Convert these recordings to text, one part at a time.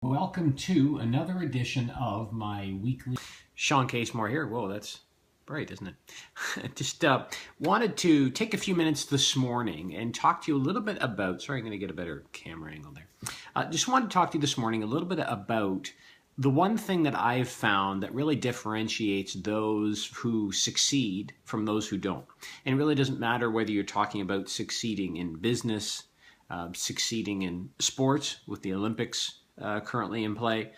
Welcome to another edition of my weekly. Shawn Casemore here. Whoa, that's bright, isn't it? Just wanted to take a few minutes this morning and talk to you a little bit about. Sorry, I'm going to get a better camera angle there. Just wanted to talk to you this morning a little bit about the one thing that I've found that really differentiates those who succeed from those who don't. And it really doesn't matter whether you're talking about succeeding in business, succeeding in sports with the Olympics currently in play.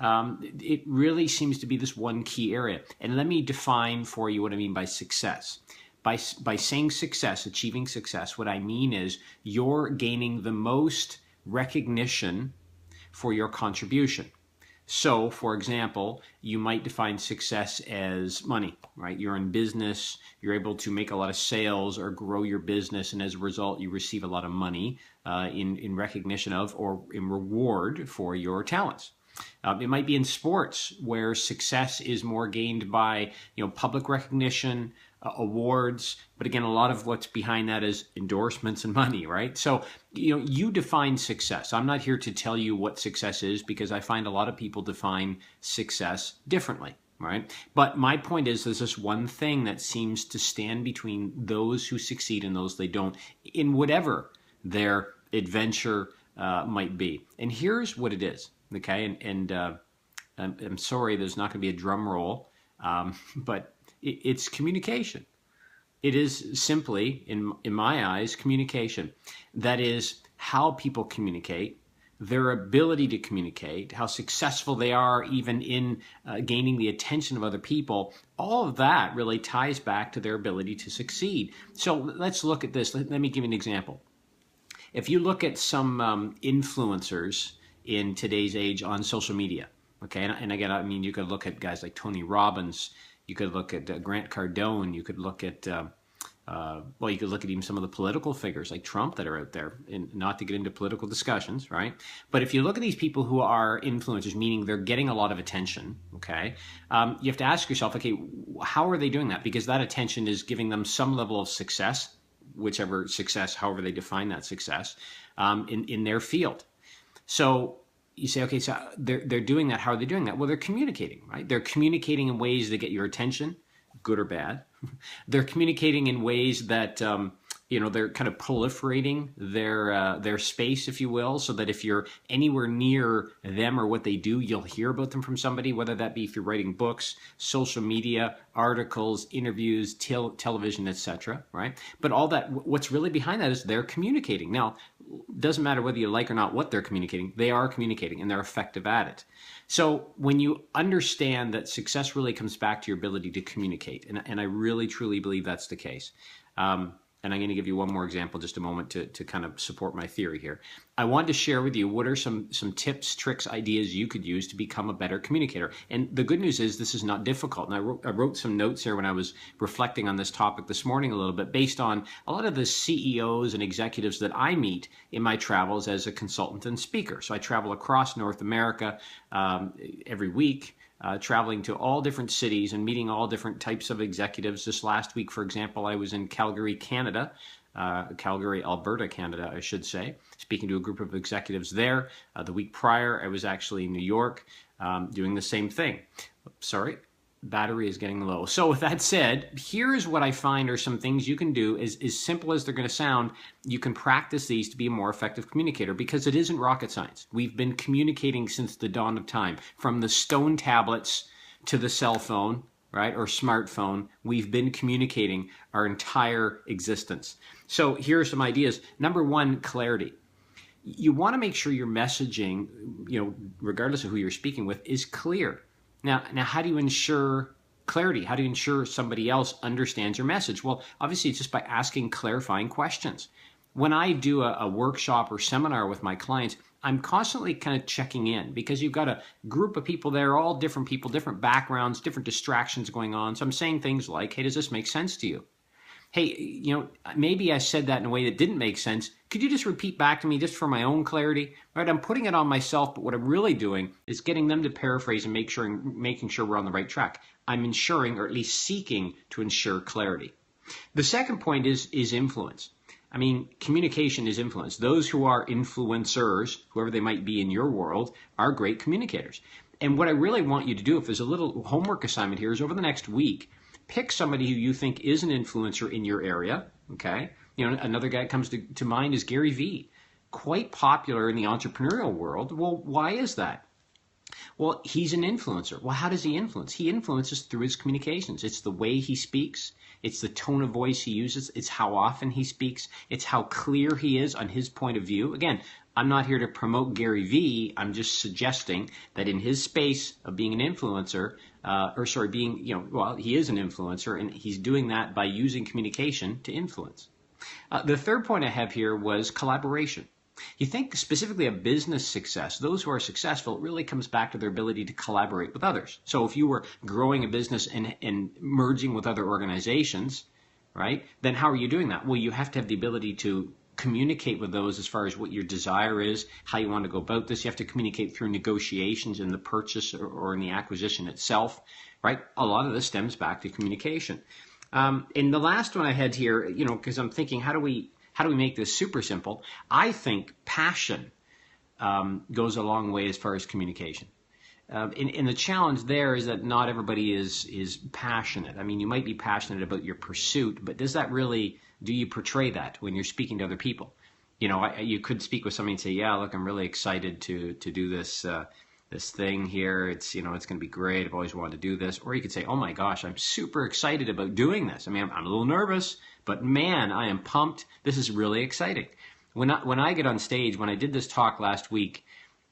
It really seems to be this one key area. And let me define for you what I mean by success. By saying success, achieving success, what I mean is you're gaining the most recognition for your contribution. So, for example, you might define success as money, right? You're in business, you're able to make a lot of sales or grow your business, and as a result, you receive a lot of money in recognition of or in reward for your talents. It might be in sports where success is more gained by, public recognition, awards, but again, a lot of what's behind that is endorsements and money, right? So, you define success. I'm not here to tell you what success is because I find a lot of people define success differently, right? But my point is there's this one thing that seems to stand between those who succeed and those they don't in whatever their adventure might be. And here's what it is, okay? And I'm sorry, there's not going to be a drum roll, but it's communication. It is simply, in my eyes, communication. That is how people communicate, their ability to communicate, how successful they are even in gaining the attention of other people. All of that really ties back to their ability to succeed. So let's look at this. Let me give you an example. If you look at some influencers in today's age on social media, okay, and again, I mean, you could look at guys like Tony Robbins, you could look at Grant Cardone, you could look at, you could look at even some of the political figures like Trump that are out there, and not to get into political discussions, right? But if you look at these people who are influencers, meaning they're getting a lot of attention, okay, you have to ask yourself, okay, how are they doing that? Because that attention is giving them some level of success, whichever success, however they define that success, in their field. So you say, okay, so they're doing that. How are they doing that? Well, they're communicating, right? They're communicating in ways that get your attention, good or bad. They're communicating in ways that, they're kind of proliferating their space, if you will, so that if you're anywhere near them or what they do, you'll hear about them from somebody, whether that be if you're writing books, social media, articles, interviews, television, etc., right? But all that, what's really behind that is they're communicating. Now, doesn't matter whether you like or not what they're communicating, they are communicating and they're effective at it. So when you understand that success really comes back to your ability to communicate, and I really truly believe that's the case. And I'm going to give you one more example in just a moment to kind of support my theory here. I wanted to share with you what are some tips, tricks, ideas you could use to become a better communicator. And the good news is this is not difficult. And I wrote some notes here when I was reflecting on this topic this morning a little bit based on a lot of the CEOs and executives that I meet in my travels as a consultant and speaker. So I travel across North America every week. Traveling to all different cities and meeting all different types of executives. This last week, for example, I was in Calgary, Canada, Calgary, Alberta, Canada, I should say, speaking to a group of executives there. The week prior, I was actually in New York doing the same thing. Sorry, battery is getting low. So with that said, here's what I find are some things you can do. As simple as they're going to sound, you can practice these to be a more effective communicator because it isn't rocket science. We've been communicating since the dawn of time, from the stone tablets to the cell phone, right, or smartphone. We've been communicating our entire existence. So here are some ideas. Number one, clarity. You want to make sure your messaging, regardless of who you're speaking with, is clear. Now, how do you ensure clarity? How do you ensure somebody else understands your message? Well, obviously, it's just by asking clarifying questions. When I do a workshop or seminar with my clients, I'm constantly kind of checking in because you've got a group of people there, all different people, different backgrounds, different distractions going on. So I'm saying things like, hey, does this make sense to you? Hey, maybe I said that in a way that didn't make sense. Could you just repeat back to me just for my own clarity? Right, I'm putting it on myself, but what I'm really doing is getting them to paraphrase and making sure we're on the right track. I'm ensuring, or at least seeking to ensure clarity. The second point is influence. I mean, communication is influence. Those who are influencers, whoever they might be in your world, are great communicators. And what I really want you to do, if there's a little homework assignment here, is over the next week, pick somebody who you think is an influencer in your area, okay? You know, another guy that comes to mind is Gary Vee. Quite popular in the entrepreneurial world. Well, why is that? Well, he's an influencer. Well, how does he influence? He influences through his communications. It's the way he speaks. It's the tone of voice he uses. It's how often he speaks. It's how clear he is on his point of view. Again, I'm not here to promote Gary Vee. I'm just suggesting that in his space of being an influencer, he is an influencer, and he's doing that by using communication to influence. The third point I have here was collaboration. You think specifically of business success, those who are successful, it really comes back to their ability to collaborate with others. So if you were growing a business and merging with other organizations, right, then how are you doing that? Well, you have to have the ability to communicate with those as far as what your desire is, how you want to go about this. You have to communicate through negotiations in the purchase or in the acquisition itself, right? A lot of this stems back to communication. And the last one I had here, you know, because I'm thinking, how do we make this super simple? I think passion goes a long way as far as communication. And the challenge there is that not everybody is passionate. I mean, you might be passionate about your pursuit, but do you portray that when you're speaking to other people? You know, you could speak with somebody and say, yeah, look, I'm really excited to do this this thing here. It's, you know, it's going to be great. I've always wanted to do this. Or you could say, oh my gosh, I'm super excited about doing this. I mean, I'm a little nervous, but man, I am pumped. This is really exciting. When I get on stage, when I did this talk last week,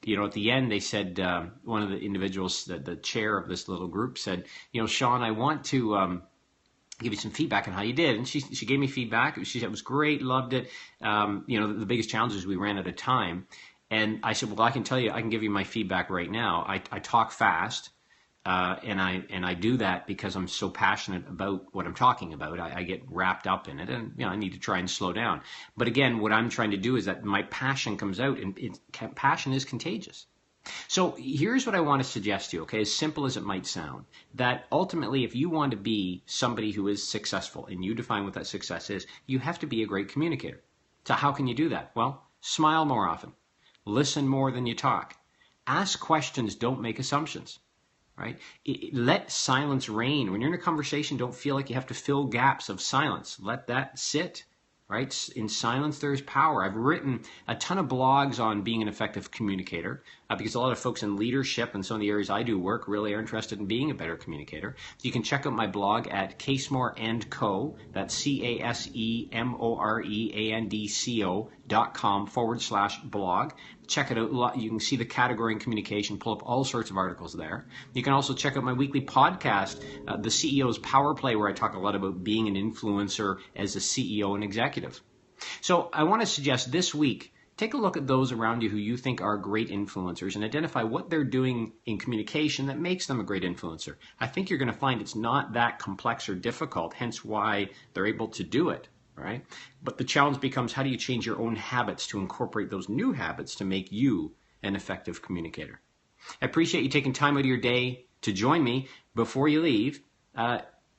you know, at the end they said, one of the individuals, the chair of this little group said, you know, Shawn, I want to give you some feedback on how you did. And she gave me feedback. She said it was great, loved it. You know, the biggest challenge is we ran out of time. And I said, well, I can tell you, I can give you my feedback right now. I talk fast, and I do that because I'm so passionate about what I'm talking about. I get wrapped up in it, and you know, I need to try and slow down. But again, what I'm trying to do is that my passion comes out, and passion is contagious. So here's what I want to suggest to you, okay, as simple as it might sound, that ultimately if you want to be somebody who is successful, and you define what that success is, you have to be a great communicator. So how can you do that? Well, smile more often. Listen more than you talk. Ask questions, don't make assumptions, right? Let silence reign. When you're in a conversation, don't feel like you have to fill gaps of silence. Let that sit, right? In silence, there is power. I've written a ton of blogs on being an effective communicator because a lot of folks in leadership and some of the areas I do work really are interested in being a better communicator. So you can check out my blog at Casemore & Co. That's CasemoreAndCo.com/blog. Check it out. You can see the category in communication, pull up all sorts of articles there. You can also check out my weekly podcast, The CEO's Power Play, where I talk a lot about being an influencer as a CEO and executive. So I want to suggest this week, take a look at those around you who you think are great influencers and identify what they're doing in communication that makes them a great influencer. I think you're going to find it's not that complex or difficult, hence why they're able to do it, right? But the challenge becomes, how do you change your own habits to incorporate those new habits to make you an effective communicator? I appreciate you taking time out of your day to join me. Before you leave,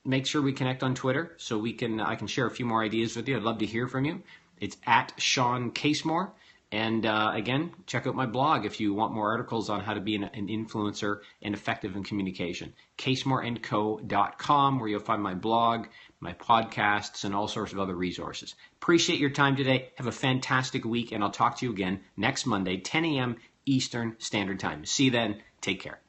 make sure we connect on Twitter so I can share a few more ideas with you. I'd love to hear from you. It's at Shawn Casemore. And again, check out my blog if you want more articles on how to be an influencer and effective in communication. CasemoreAndCo.com, where you'll find my blog, my podcasts, and all sorts of other resources. Appreciate your time today. Have a fantastic week, and I'll talk to you again next Monday, 10 a.m. Eastern Standard Time. See you then. Take care.